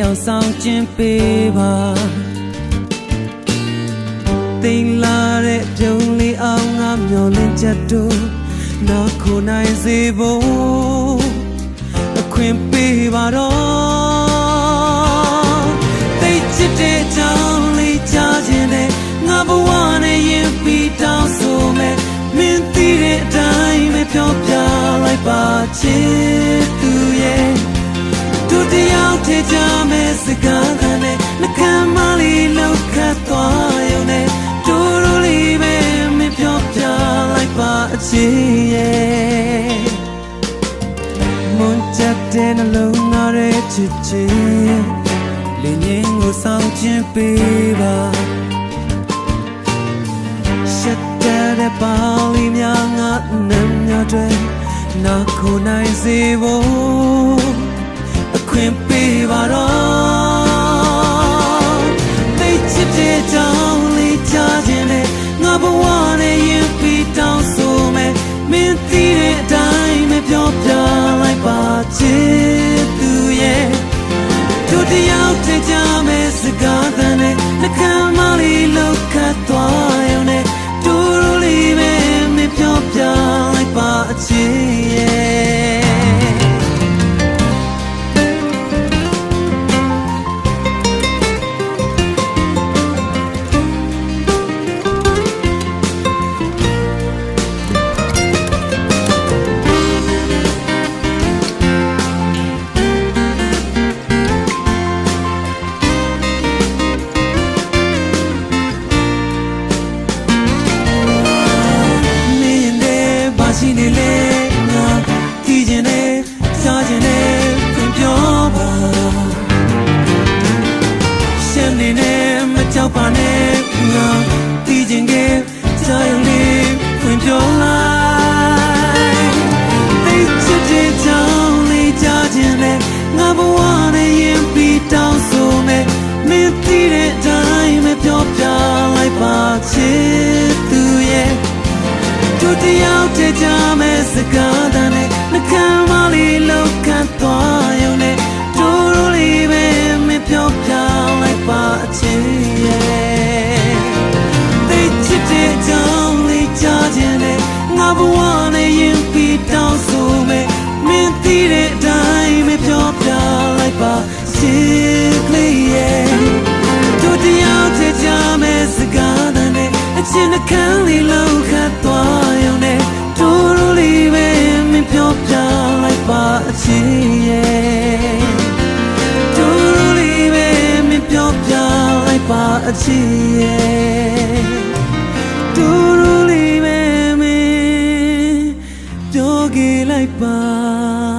တောင်ဆောင်ခြင်းပေးပါတိမ်လာတဲ့ပြုံးလေးအောင်ငါမျောလင်းချက်တို့နောက်ခုနိုင်စေဖို့အခွင့်ပေးပါတော့သိချစ်တဲ့ကြောင်းလေးကြားခြင်းနဲ့ငါဘဝနဲ့ရင်ပြီးတောင်းဆိုမယ်မင်းသိတဲ့အတိုင်းပဲပြောပြလိုက်ပါချစ်သူရဲ့တို့တယောက်ထဲကြမဲ့စကားကနဲ့နှကမ်းမလေးလောက်ခတ်သွားရုံနဲ့တို့လိုလေးပဲမင်းပြောပြလိုက်ပါအချစ်ရဲ့မွန်ချက်တဲ့နှလုံးသားရဲ့ချစ်ချစ်လင်းငင်းကိုဆောင်ခြင်းပေးပါရှက်တဲ့ပါလီများငါနဲ့များတွေနာခုနိုင်စေဖို့အခွင့်ပေးပါတော့သိချစ်တဲ့ကြောင်းလေးကြားခြင်းနဲ့ငါဘဝနဲ့ရင်ပြီးတောင်းဆိုမယ်မင်းသိတဲ့အတိုင်းပဲပြောပြလိုက်ပါချစ်သူရဲ့တို့တယောက်တည်းကြမဲ့စကားသံနဲ့နှကမ်းမလေးလောက်ခတ်သွားရုံနဲ့တို့လိုလေးပဲမင်းပြောပြလိုက်ပါအချစ်ရဲ့ရှိနေလေငါကြည့်ခြင်းနဲ့စားခြင်းနဲ့ပြန်ပြောပါရှင်းနေနဲ့မကြောက်ပါနဲ့ငါကြည့်ခြင်းကစားရုံနဲ့ပြန်ပြောလိုက်သိချစ်တဲ့ကြောင်းလေးကြားခြင်းနဲ့ငါဘဝနဲ့ရင်ပြီးတောင်းဆိုမယ်မင်းသိတဲ့အတိုင်းပဲပြောပြလိုက်ပါချစ်သူရဲ့တို့တယောက်တည်းကြမဲ့စကားသံနဲ့နှကမ်းမလေးလောက်ခတ်သွားရုံနဲ့တို့လိုလေးပဲမပြောပြလိုက်ပါအချစ်ရဲ့သိချစ်တဲ့ကြောင်းလေးကြားခြင်းနဲ့ငါဘဝနဲ့ရင်ပြီးတောင်းဆိုမယ်မင်းသိတဲ့အတိုင်းမပြောပြလိုက်ပါချစ်ကလေးရဲ့တို့တယောက်တည်းကြမဲ့စကားသံနဲ့အချစ်နှကမ်းလေးလောက်ခတ်သွားရုံနဲ့တို့လိုလေးပဲမပြောပြလိုက်ပါအချစ်ရဲ့တို့လိုလေးပဲမပြောပြလိုက်ပါအချစ်ရဲ့တို့လိုလေးပဲမပြောခဲ့လိုက်ပါ